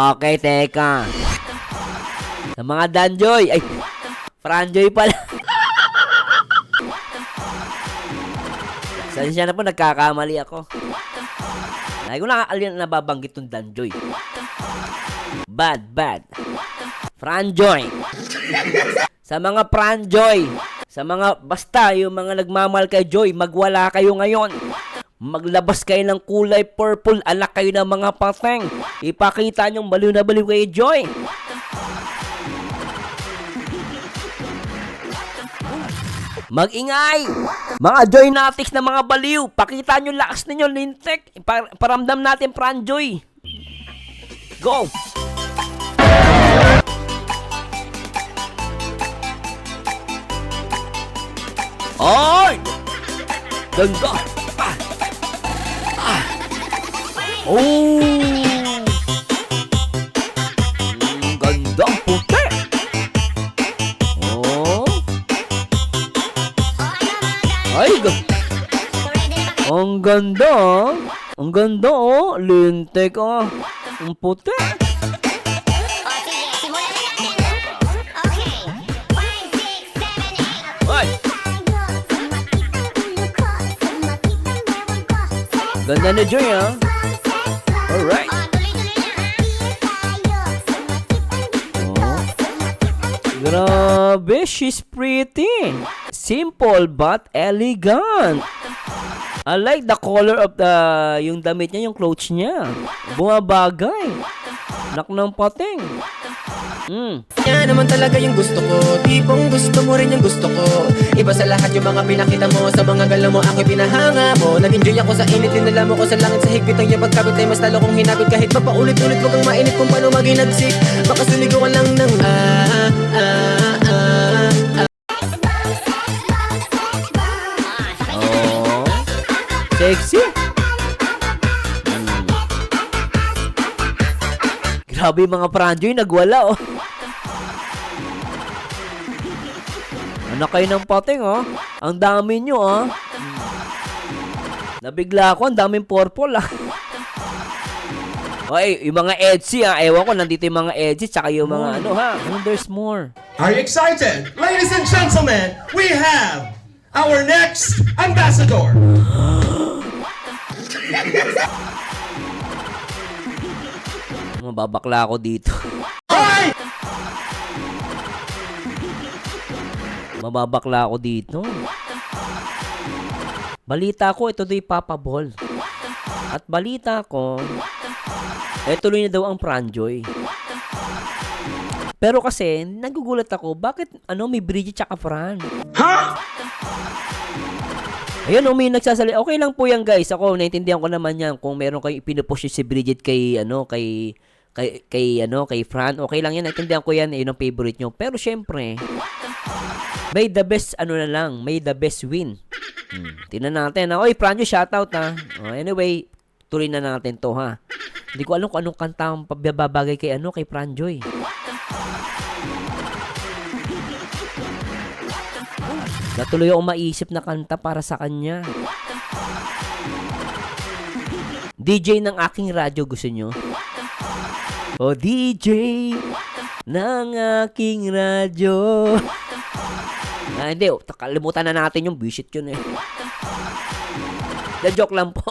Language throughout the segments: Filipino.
Okay, teka. Sa mga Danjoy, ay, Franjoy pala. Sensya na po, nagkakamali ako. Lagi ko na nababanggit yung Danjoy. Bad. Franjoy. Sa mga Franjoy, sa mga, basta, yung mga nagmamahal kay Joy, magwala kayo ngayon. Maglabas kayo ng kulay purple, anak kayo ng mga pateng. Ipakita nyong baliw na baliw kay Joy. Mag-ingay! Mga Joy Natics na mga baliw, pakita nyo lakas ninyo, lintek. Paramdam natin, Franjoy. Go! Ay! Ganda! Oh! Ganda ang puti! Oh! Ay! Ang ganda ah! Ang ganda oh! Lintek ah! Ang puti! Ganda na Joy ha. Alright. Oh. Grabe, she's pretty. Simple but elegant. I like the color of yung damit niya, yung clothes niya. Bumabagay. Nak ng pating. Yan naman talaga yung gusto ko. Tipong gusto mo rin yung gusto ko. Iba sa lahat yung mga pinakita mo. Sa mga galaw mo ako'y pinahanga mo. Nag-enjoy ako sa init, dinala mo ko sa langit. Sa higpit ang yabag kapit ay mas talo kong hinapit. Kahit pa paulit-ulit wag kang mainit kung paano maginagsik. Baka sumigaw ka lang ng Oh, sexy. Grabe yung mga Franjoy, nagwala oh. Anak kayo ng pating oh. Ang dami nyo oh. Nabigla ako, ang daming purple ah. Okay, yung mga edgy ah. Ewan ko, nandito yung mga edgy, tsaka yung mga ano ha. And there's more. Are you excited? Ladies and gentlemen, we have our next ambassador. Mababakla ako dito. Hi! Mababakla ako dito. Balita ko, ito daw yung Papa Ball. At balita ko, tuloy na daw ang Franjoy. Pero kasi, nagugulat ako, bakit may Bridget tsaka Fran? Huh? Ayun, may nagsasalita. Okay lang po yan, guys. Ako, naintindihan ko naman yan. Kung meron kayo ipinupush si Bridget kay Fran, okay lang yan. Naintindihan ko yan. Yun ang favorite nyo. Pero syempre, may the best, may the best win. Tingnan natin. Oy, Franjo, shoutout ha. Anyway, tuloy na natin to ha. Hindi ko alam kung anong kanta ang pababagay kay Franjoy. Natuloy ako maisip na kanta para sa kanya. DJ ng aking radyo, gusto nyo? O DJ ng aking radyo. Hindi, kalimutan na natin yung visit yun eh. The joke lang po.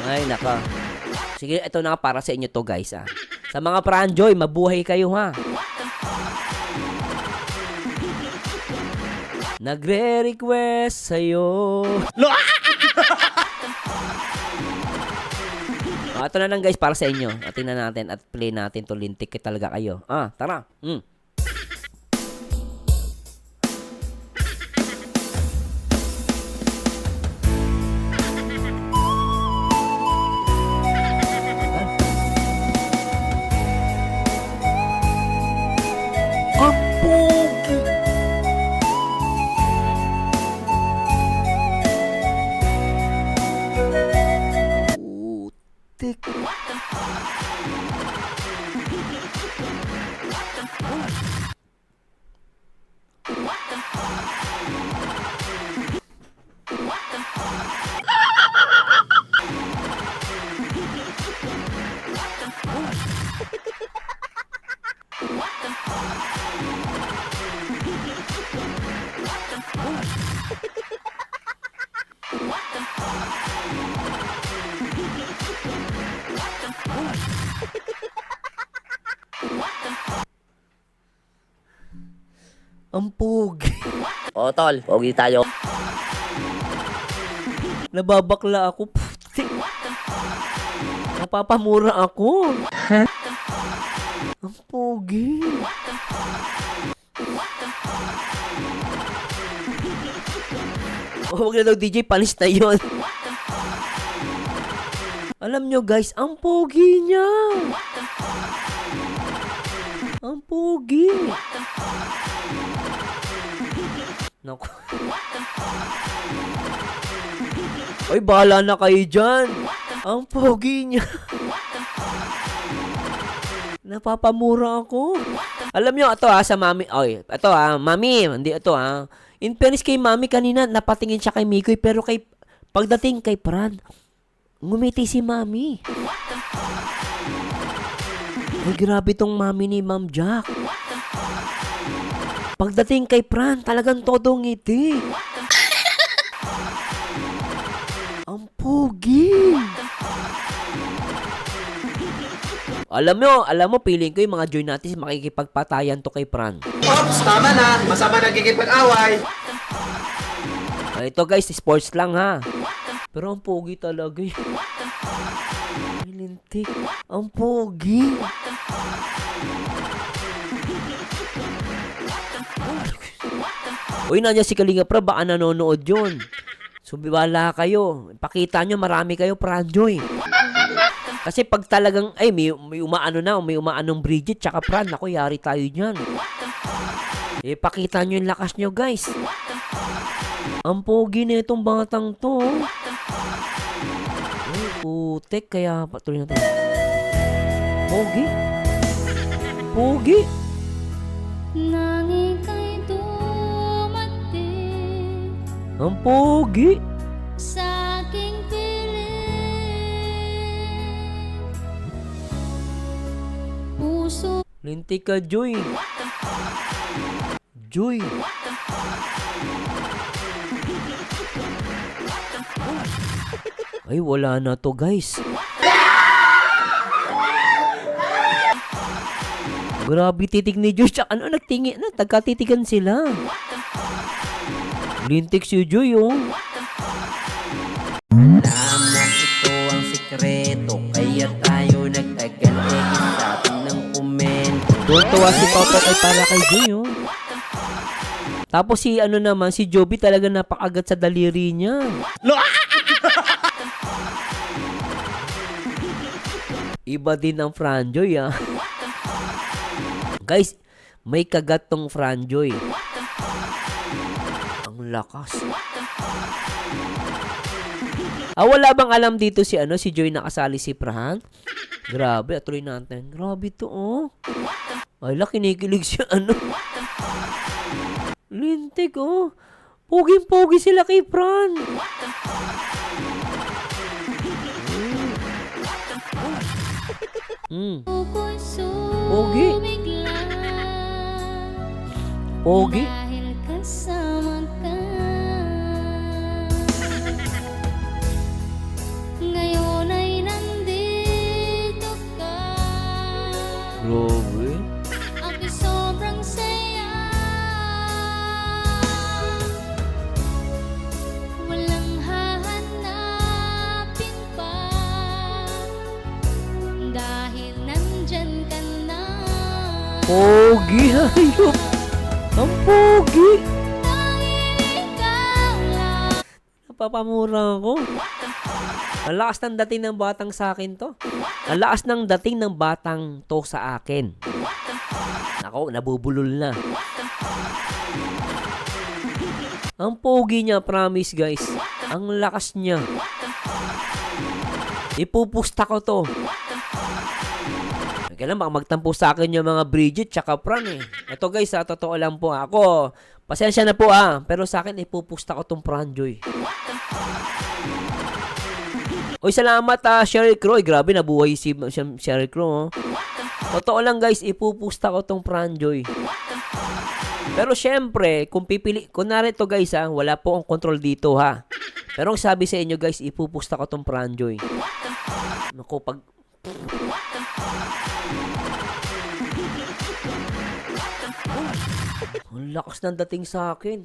Ay, naka. Sige, ito na para sa inyo to guys ah. Sa mga Franjoy, mabuhay kayo ha. Nagre-request sa'yo. Ito na lang guys para sa inyo. Tingnan natin at play natin to. Lintik talaga kayo. Tara. Tik. Ang pogi. O tol, pogi tayo. Nababakla ako. Putik. Napapamura ako. Ang pogi. Huwag na daw DJ, panis na yun. Alam nyo guys, ang pogi niya. Ang pogi. Naku. Oy, bahala na kayo dyan. Ang pogi niya. Napapamura ako. Alam nyo, ito sa mami. Oy, ito mami. Hindi, ito In fairness kay mami kanina, napatingin siya kay Mikoy. Pero pagdating kay Fran, ngumiti si mami. Ay, grabe tong mami ni Ma'am Jack. Pagdating kay Fran, talagang todo ngiti. Ang pogi. Alam mo, feeling ko yung mga join natin makikipagpatayan to kay Fran. Oops, tama na. Masama nagkikipag-away. Ito guys, sports lang ha. Pero ang pogi talaga eh. Ay, lintik. Ang pogi. Uy, nandiyan si Kalinga Prab, baka nanonood yun. So, biwala kayo. Pakita nyo, marami kayo, Franjoy. Kasi pag talagang, may umaanong Bridget, tsaka Fran, ako, yari tayo dyan. Pakita nyo yung lakas nyo, guys. Ang pogi na itong batang to. Ay, putek, kaya patuloy natin. Pogi. Pogi. Nanging kay dumating Ang pogi. sa aking piling puso. Lintik ka, Joy. Joy. Ay, wala na to, guys. Grabe titig ni Joy. Tsaka nagtingin na, tagkatitigan sila. Lintik si Joy, oh. Lamang ito ang sikreto, kaya tayo nagtagal-egin sa atin ng komento. Tuwa si Papa kay para kay Joy, oh. Tapos si si Joby talaga napakagat sa daliri niya. Iba din ang Franjoy, ah. Guys, may kagat tong Franjoy. Ang lakas. Wala bang alam dito si Joy nakasali si Fran? Grabe, atuloy natin. Grabe to, oh. Ay, kinikilig siya, Lintik, oh. Poging-pogi sila kay Fran. Ako'y Pogi. sumigla Pogi. dahil kasama ka. Ngayon ay nandito ka. Grabe. Ako'y sobrang saya. Walang hahanapin pa dahil nandyan ka na. Pogi, hayop. Ang pogi. Tanging ikaw lang. Napapamura ako. Ang lakas ng dating ng batang sa akin to. Ang lakas ng dating ng batang to sa akin. Ako, nabubulol na. Ang pogi niya, promise guys. Ang lakas niya. Ipupusta ko to. Kaya lang, magtampo sa akin yung mga Bridget tsaka Fran eh. Ito guys, totoo lang po. Ako, pasensya na po pero sa akin, ipupusta ko tong Franjoy. Uy, salamat Sheryl Crow. Grabe, nabuhay si Sheryl Crow. Oh. Totoo lang guys, ipupusta ko tong Franjoy. Pero syempre, kung pipili, kunwari to guys wala po akong control dito ha. Pero ang sabi sa inyo guys, ipupusta ko tong Franjoy. Naku, pag... Ang lakas ng dating sa akin.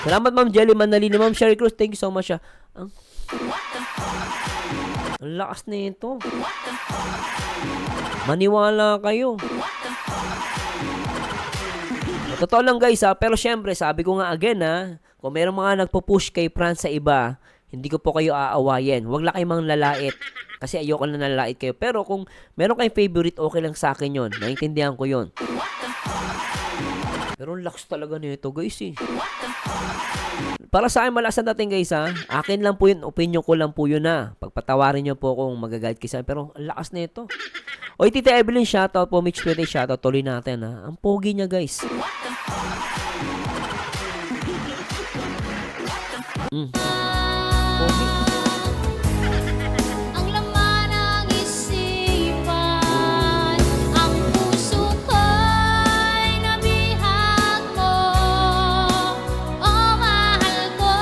Salamat Ma'am Jelly Manalina. Ma'am Sherry Cruz, thank you so much. Ang lakas na ito. Maniwala kayo. Totoo lang guys pero syempre sabi ko nga again kung meron mga nagpo-push kay Fran sa iba, hindi ko po kayo aawayin. Huwag lang kayong lalait. Kasi ayoko na nalait kayo. Pero kung meron kayong favorite, okay lang sa akin yon. Naintindihan ko yon. Pero ang lakas talaga nito guys Para sa akin malakas ang dating guys Akin lang po yun, opinion ko lang po yun Pagpatawarin nyo po kung magagayad kayo sa akin. Pero ang lakas nito. Oy, Tita Evelyn, shoutout po. Mitch Pwede, shoutout. Tuloy natin Ang pogi niya guys. Pogi. Ang laman ng isipan, ang puso ko'y nabihag mo, o mahal ko.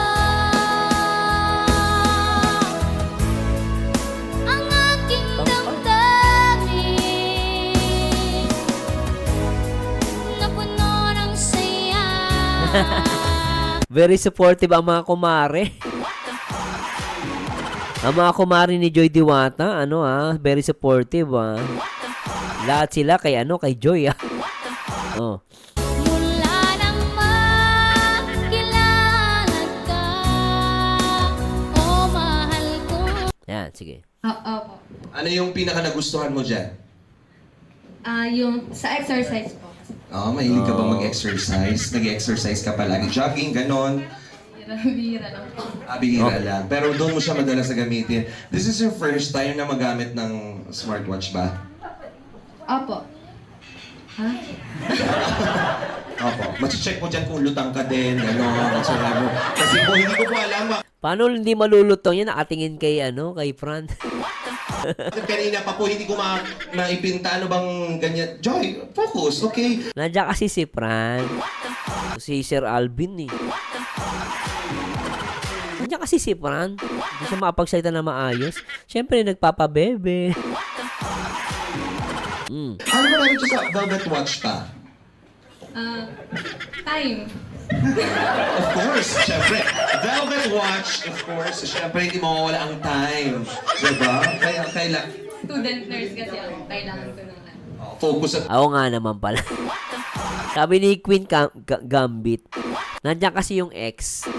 Ang aking damdamin, napuno ng saya. Very supportive ang mga kumare. Ang mga kumare ni Joy Diwata, very supportive Lahat sila kay kay Joy Oh. Mula nang makilala ka, o mahal ko. Yan, sige. Opo. Ano yung pinaka nagustuhan mo dyan? Yung sa exercise po. Mahilig ka ba mag-exercise? Nag-exercise ka palagi? Jogging, ganon? Bihira lang po. Bihira lang. Pero doon mo siya madalas na gamitin. This is your first time na magamit ng smartwatch ba? Opo. Ha? Opo. Machi-check mo dyan kung lutang ka din, ganon, whatsoever. Kasi kung hindi ko po alam, Paano hindi malulutong yan? Nakatingin kay kay Fran. kanina pa po hindi ko maipinta ano bang ganyan. Joy, focus, okay? Nandiyan kasi si Fran. Si Sir Alvin Nandiyan kasi si Fran. Hindi siya makapagsalita na maayos. Siyempre, nagpapabebe. Ano ba namin siya sa Velvet Watch pa? Time. Of course, syempre. Velvet Watch, of course. Syempre, hindi mawawala ang time. Diba? Kaya Student nurse kasi ako. Kailangan ko ng focus at Ako nga naman pala. Sabi ni Queen Gambit, nandiyan kasi yung X.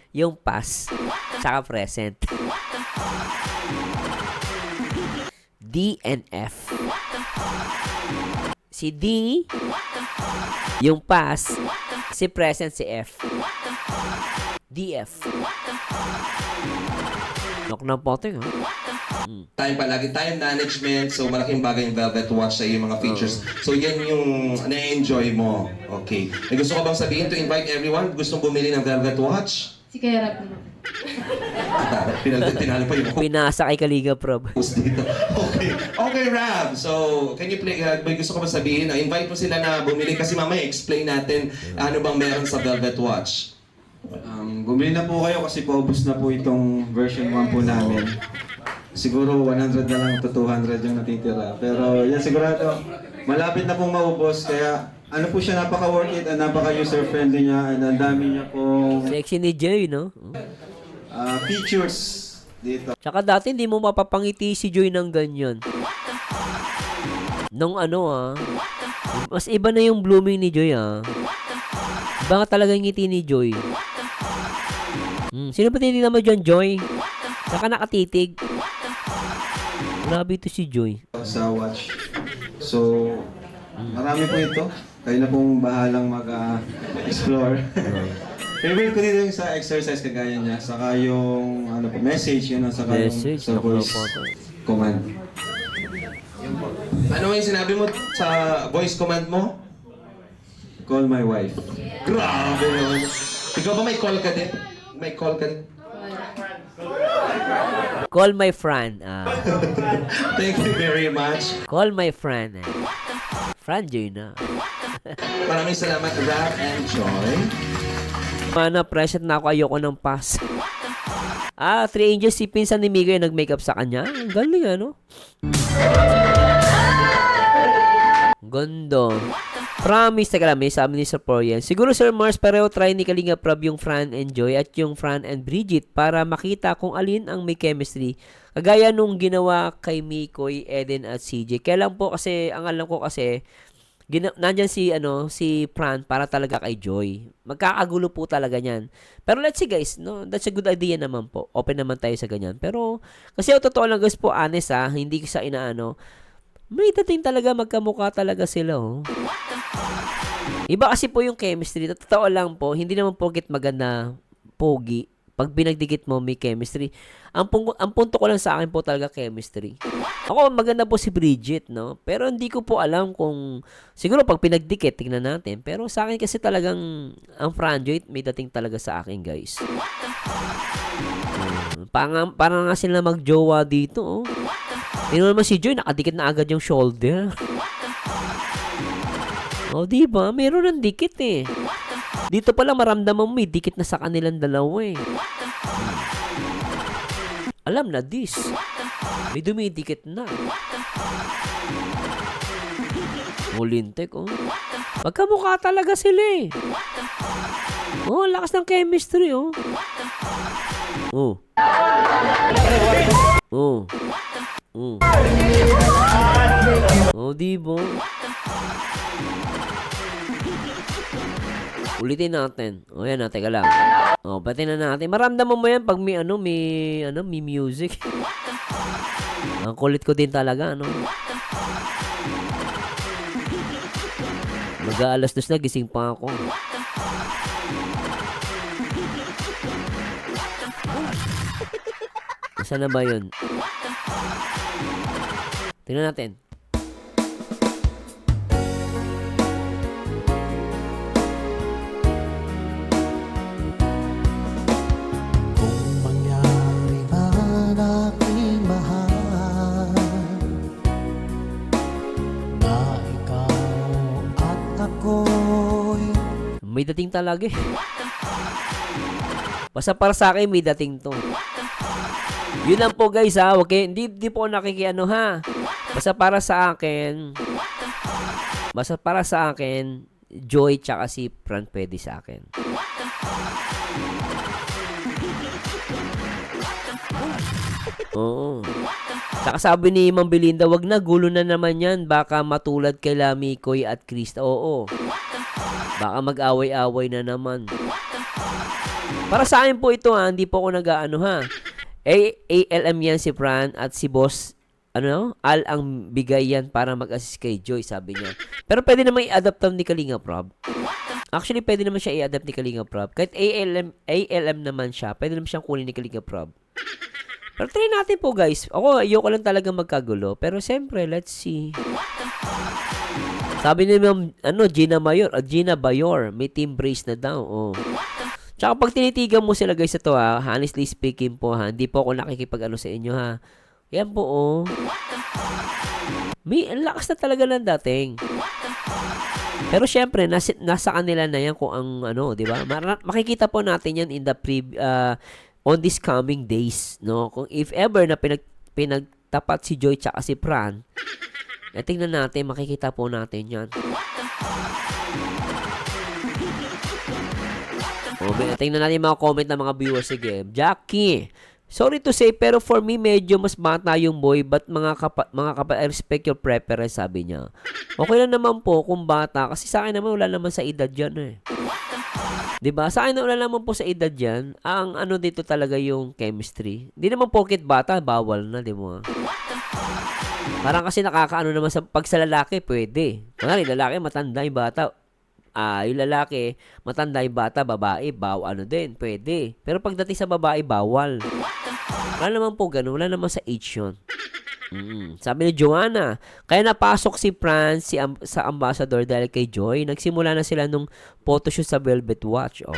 Yung past. Saka present. D and F. Si D, yung past, si present, si F. DF. Knock na poting time palagi. Time management. So, malaking bagay yung Velvet Watch sa yung mga features. So, yan yung na-enjoy mo. Okay. May gusto ka bang sabihin to invite everyone? Gustong bumili ng Velvet Watch? Si Kera po. Tinalo pa yung Pinasa kay Kaliga Prob. host dito. Okay. Okay, Rab. So, can you play, may gusto ko ba sabihin? Invite mo sila na bumili kasi mamaya explain natin ano bang meron sa Velvet Watch. Bumili na po kayo kasi paubos na po itong version 1 po namin. Siguro 100 na lang to 200 yung natitira. Pero yan sigurado, malapit na pong maubos. Kaya ano po siya, napaka-worth it and napaka-user-friendly niya. And ang dami niya pong Sexy ni Jay, no? features dito. Tsaka dati hindi mo mapapangiti si Joy ng ganyan. Nung mas iba na yung blooming ni Joy Iba nga talaga yung ngiti ni Joy. Sino ba tinitignan mo dyan, Joy? Saka nakatitig. Grabe ito si Joy. Sa watch. So, marami po ito. Kayo na pong bahalang mag-explore. Favorite ko dito yung sa exercise kagaya niya. Saka yung message, yun. Saka Message, yung sa voice command. Ano yung sinabi mo sa voice command mo? Call my wife. Grabe naman. Ikaw ba may call ka din? May call ka din? Call my friend. Thank you very much. Call my friend. Friend Joy na. Maraming salamat, Rap and Joy. Mana, present na ako. Ayoko ng pass. 3 Angels, si pinsan ni Miguel nag-makeup sa kanya. Ang galing, Gondo. Promise, teka lang, may sabi ni Sir Florian. Siguro Sir Mars, pareho try ni Kalinga Prab yung Fran and Joy at yung Fran and Bridget para makita kung alin ang may chemistry. Kagaya nung ginawa kay Mikoy, Eden at CJ. Kaya lang po kasi, ang alam ko kasi, nandyan si Fran para talaga kay Joy. Magkakagulo po talaga niyan. Pero let's see guys, no? That's a good idea naman po. Open naman tayo sa ganyan. Pero, kasi totoo lang guys po, honest hindi ko sa inaano. May dating talaga, magkamukha talaga sila, oh. Iba kasi po yung chemistry. Totoo lang po, hindi naman porket maganda, pogi. Pag binagdikit mo, may chemistry. Ang punto ko lang sa akin po talaga chemistry. Ako, maganda po si Bridget, no? Pero hindi ko po alam kung, siguro pag pinagdikit, tingnan natin. Pero sa akin kasi talagang, ang Franjoy, may dating talaga sa akin, guys. Parang nga sila magjowa dito, oh. Tingnan naman si Joy, nakadikit na agad yung shoulder. O, diba? Meron ng dikit eh. Dito pala maramdaman mo may dikit na sa kanilang dalawa eh. Alam na this. May dumidikit na. Mulintek, oh. Magkamukha talaga sila eh. Oh, lakas ng chemistry, oh. Oh. Oh. Oh. Oh, diba? Ulitin natin. O yan, teka lang. O, pati na natin. Maramdaman mo yan pag may music. Ang kulit ko din talaga, ano. Mag-aalas-dos na, gising pa ako. Saan na ba yun? Tingnan natin. Kung mangyari man aking mahal na ikaw at ako'y May dating talaga eh. Basta para sa akin, may dating to. Yun lang po guys ha. Okay, hindi po ako nakikiano ha. Basta para sa akin, Joy tsaka si Fran pwede sa akin. Oo. Saka sabi ni Ma'am Belinda, wag na, gulo na naman yan. Baka matulad kay Mikoy at Krista. Oo. Baka mag-away-away na naman. Para sa akin po ito ha, hindi po ako nag-aano ha. ALM yan si Fran at si Boss, Al ang bigay yan para mag-assist kay Joy, sabi niya. Pero pwede naman i-adapt ni Kalinga Prab. Actually, pwede naman siya i-adapt ni Kalinga Prab. Kahit ALM naman siya, pwede naman siyang kunin ni Kalinga Prab. Pero try natin po guys. Ako, ayoko lang talaga magkagulo. Pero siyempre, let's see. Sabi ni Ma'am, Gina Bayor, may team brace na daw. Oh. Tsaka pag tinitigan mo sila guys ito ha, honestly speaking po ha, hindi po ako nakikipag-ano sa inyo ha. Yan po oh. May lakas na talaga ng dating. Pero syempre, nasa kanila na yan kung ang di ba? Makikita po natin yan in the on these coming days, no? Kung if ever na pinagtapat si Joy tsaka si Fran, tingnan natin, makikita po natin yan. Tingnan natin yung mga comment ng mga viewers. Sige, Jackie, sorry to say, pero for me, medyo mas bata yung boy, but mga kapal, I respect your preference, sabi niya. Okay lang naman po kung bata, kasi sa akin naman, wala naman sa edad yan eh. Diba? Sa akin wala naman po sa edad yan. Ang dito talaga yung chemistry. Hindi naman porket bata, bawal na, di mo. Parang kasi nakakaano naman pag sa lalaki, pwede. Kunwari, lalaki, matanda yung bata. Yung lalaki, matanda yung bata, babae, din, pwede. Pero pagdating sa babae, bawal. Wala naman po ganun, wala naman sa age yun. Sabi ni Joanna, kaya napasok si Fran sa ambassador dahil kay Joy. Nagsimula na sila nung photoshoot sa Velvet Watch. Oh,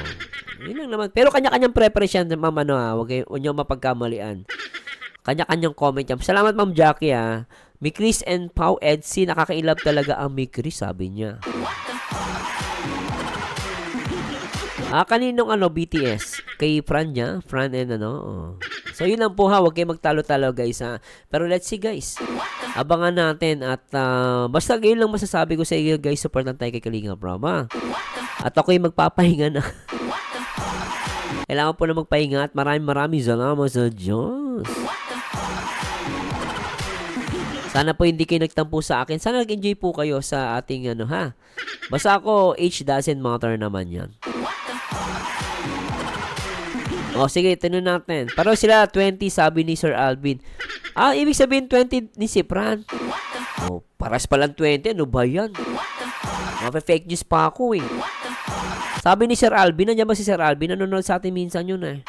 yun lang naman. Pero kanya-kanyang preference yan, ma'am, huwag nyo mapagkamalian. Kanya-kanyang comment yan. Salamat, Ma'am Jackie, ha. Mi Chris and Pau Edsy, nakakailab talaga ang Mi Chris, sabi niya. Kaninong BTS? Kay Fran niya? Fran and So, yun lang po ha. Huwag kayo magtalo-talo guys ha. Pero let's see guys. Abangan natin at basta ngayon lang masasabi ko sa inyo guys, support lang tayo kay Kalingap Rob ha. At ako'y magpapahinga na. Kailangan po na magpahinga at maraming salamat sa Diyos. Sana po hindi kayo nagtampo sa akin. Sana nag-enjoy po kayo sa ating ano ha. Basta ako, age doesn't matter naman yan. O sige, tanong natin. Pero sila 20 sabi ni Sir Alvin. Ibig sabihin 20 ni si Fran. Oh, paras palang 20. Ano ba yan? Fake news pa ako eh. Sabi ni Sir Alvin, nandiyan ba si Sir Alvin? Nanonood sa atin minsan yun eh.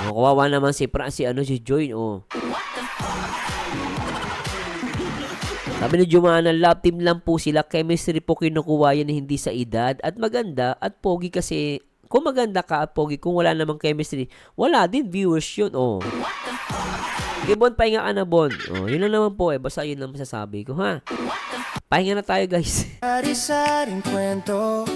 Oh, kawawa naman si Fran, si Joy. Oh. Sabi ni Jumana, love team lang po sila. Chemistry po kinukuha yan, hindi sa edad. At maganda at pogi kasi. Kung maganda ka at pogi, kung wala namang chemistry, wala din viewers yun. Oh. Okay, Bon, pahinga ka na, Bon. Oh, yun lang naman po eh. Basta yun lang masasabi ko, ha? Pahinga na tayo, guys. Sari-saring kwento